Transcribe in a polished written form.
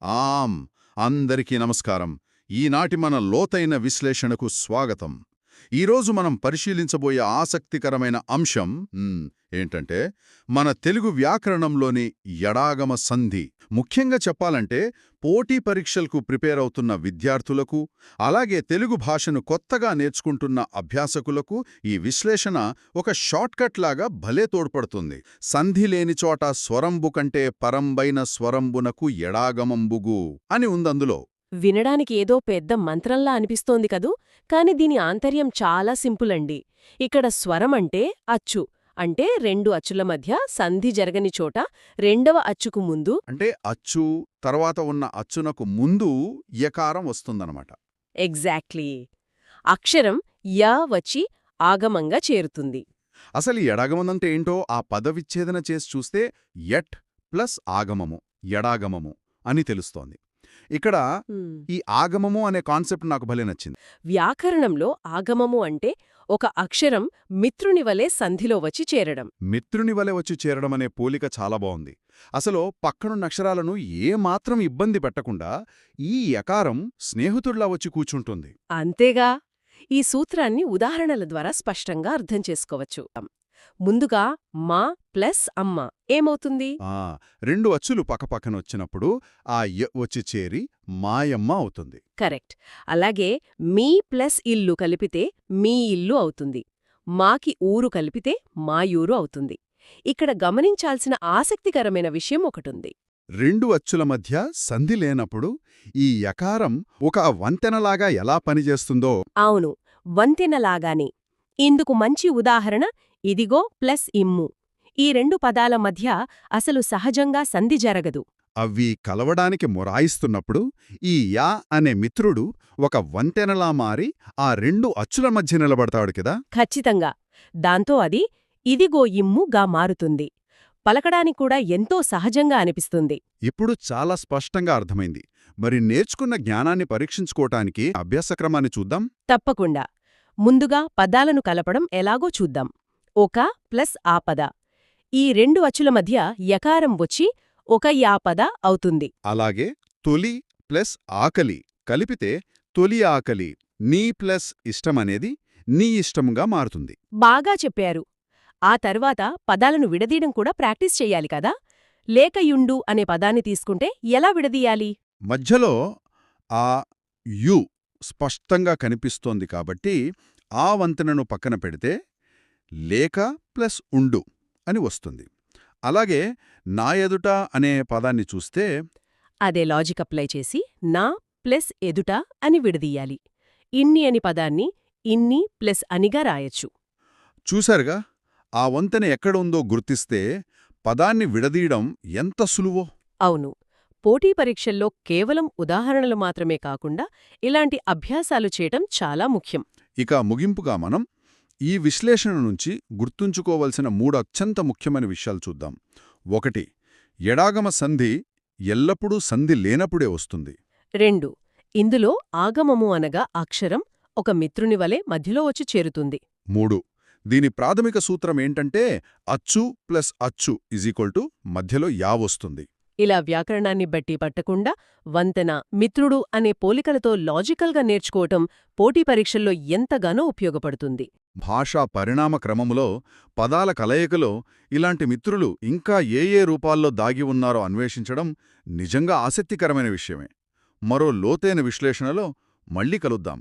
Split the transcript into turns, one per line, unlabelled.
ఆం అందరికీ నమస్కారం. ఈనాటి మన లోతైన విశ్లేషణకు స్వాగతం. ఈరోజు మనం పరిశీలించబోయే ఆసక్తికరమైన అంశం ఏంటంటే మన తెలుగు వ్యాకరణంలోని ఎడాగమ సంధి. ముఖ్యంగా చెప్పాలంటే పోటీ పరీక్షలకు ప్రిపేర్ అవుతున్న విద్యార్థులకు, అలాగే తెలుగు భాషను కొత్తగా నేర్చుకుంటున్న అభ్యాసకులకు ఈ విశ్లేషణ ఒక షార్ట్కట్ లాగా భలే తోడ్పడుతుంది. సంధి లేని చోట స్వరంబు కంటే పరంబైన స్వరంబునకు ఎడాగమంబుగు అని ఉందందులో.
వినడానికి ఏదో పెద్ద మంత్రంలా అనిపిస్తోంది కదూ, కాని దీని ఆంతర్యం చాలా సింపుల్ అండి. ఇక్కడ స్వరం అంటే అచ్చు, అంటే రెండు అచ్చుల మధ్య సంధి జరగని చోట రెండవ అచ్చుకు ముందు,
అంటే అచ్చు తర్వాత ఉన్న అచ్చునకు ముందు యకారం వస్తుందన్నమాట.
ఎగ్జాక్ట్లీ, అక్షరం యా వచ్చి ఆగమంగా చేరుతుంది.
అసలు ఈ ఎడాగమనంటే ఏంటో ఆ పదవిచ్ఛేదన చేసి చూస్తే యట్ ప్లస్ ఆగమము, ఎడాగమము అని తెలుస్తోంది. ఇక్కడ ఈ ఆగమము అనే కాన్సెప్ట్ నాకు భలే నచ్చింది.
వ్యాకరణంలో ఆగమము అంటే ఒక అక్షరం మిత్రుని వలె సంధిలో వచ్చి చేరడం.
మిత్రుని వలె వచ్చి చేరడం అనే పోలిక చాలా బాగుంది. అసలు పక్కనున్న అక్షరాలను ఏమాత్రం ఇబ్బంది పెట్టకుండా ఈ యకారం స్నేహితుడిలా వచ్చి కూర్చుంటుంది.
అంతేగా, ఈ సూత్రాన్ని ఉదాహరణల ద్వారా స్పష్టంగా అర్థం చేసుకోవచ్చు. ముందుగా మా ప్లస్ అమ్మ ఏమవుతుంది?
రెండు అచ్చులు పక్కపక్కనొచ్చినప్పుడు ఆ య వచ్చి చేరి మాయమ్మ అవుతుంది.
కరెక్ట్. అలాగే మీ ప్లస్ ఇల్లు కలిపితే మీ ఇల్లు అవుతుంది. మాకి ఊరు కలిపితే మాయూరు అవుతుంది. ఇక్కడ గమనించాల్సిన ఆసక్తికరమైన విషయం ఒకటుంది.
రెండు అచ్చుల మధ్య సంధి లేనప్పుడు ఈ యకారం ఒక వంతెనలాగా ఎలా పనిచేస్తుందో.
అవును, వంతెనలాగానే. ఇందుకు మంచి ఉదాహరణ ఇదిగో ప్లస్ ఇమ్ము. ఈ రెండు పదాల మధ్య అసలు సహజంగా సంధి జరగదు.
అవి కలవడానికి మొరాయిస్తున్నప్పుడు ఈ యా అనే మిత్రుడు ఒక వంతెనలా మారి ఆ రెండు అచ్చుల మధ్య నిలబడతాడు కదా.
ఖచ్చితంగా. దాంతో అది ఇదిగో ఇమ్ముగా మారుతుంది. పలకడానిక్కూడా ఎంతో సహజంగా అనిపిస్తుంది.
ఇప్పుడు చాలా స్పష్టంగా అర్థమైంది. మరి నేర్చుకున్న జ్ఞానాన్ని పరీక్షించుకోటానికి అభ్యాసక్రమాన్ని చూద్దాం.
తప్పకుండా. ముందుగా పదాలను కలపడం ఎలాగో చూద్దాం. ఒక ప్లస్ ఆపద. ఈ రెండు అచ్చుల మధ్య యకారం వచ్చి ఒక యాపద అవుతుంది.
అలాగే తొలి ప్లస్ ఆకలి కలిపితే తొలి ఆకలి. నీ ప్లస్ ఇష్టమనేది నీ ఇష్టంగా మారుతుంది.
బాగా చెప్పారు. ఆ తర్వాత పదాలను విడదీయడం కూడా ప్రాక్టీస్ చెయ్యాలి కదా. లేకయుండు అనే పదాన్ని తీసుకుంటే ఎలా విడదీయాలి?
మధ్యలో ఆ యు స్పష్టంగా కనిపిస్తోంది కాబట్టి ఆ వంతెనను పక్కన పెడితే లేక ప్లస్ ఉండు అని వస్తుంది. అలాగే నా ఎదుట అనే పదాన్ని చూస్తే
అదే లాజిక్ అప్లై చేసి నా ప్లస్ ఎదుట అని విడదీయాలి. ఇన్ని అని పదాన్ని ఇన్ని ప్లస్ అనిగా రాయొచ్చు.
చూశారుగా, ఆ వంతెన ఎక్కడ ఉందో గుర్తిస్తే పదాన్ని విడదీయడం ఎంత సులువో.
అవును. పోటీ పరీక్షల్లో కేవలం ఉదాహరణలు మాత్రమే కాకుండా ఇలాంటి అభ్యాసాలు చేయటం చాలా ముఖ్యం.
ఇక ముగింపుగా మనం ఈ విశ్లేషణ నుంచి గుర్తుంచుకోవలసిన మూడు అత్యంత ముఖ్యమైన విషయాలు చూద్దాం. 1. ఎడాగమ సంధి ఎల్లప్పుడూ సంధి లేనప్పుడే వస్తుంది.
2. ఇందులో ఆగమము అనగా అక్షరం ఒక మిత్రుని వలె మధ్యలో వచ్చి చేరుతుంది.
3. దీని ప్రాథమిక సూత్రం ఏంటంటే అచ్చు ప్లస్ అచ్చు = మధ్యలో యా వస్తుంది.
ఇలా వ్యాకరణాన్ని బట్టి పట్టకుండా వంతెన, మిత్రుడు అనే పోలికలతో లాజికల్గా నేర్చుకోవటం పోటీ పరీక్షల్లో ఎంతగానో ఉపయోగపడుతుంది.
భాషా పరిణామ క్రమములో పదాల కలయికలో ఇలాంటి మిత్రులు ఇంకా ఏ రూపాల్లో దాగి ఉన్నారో అన్వేషించడం నిజంగా ఆసక్తికరమైన విషయమే. మరో లోతైన విశ్లేషణలో మళ్ళీ కలుద్దాం.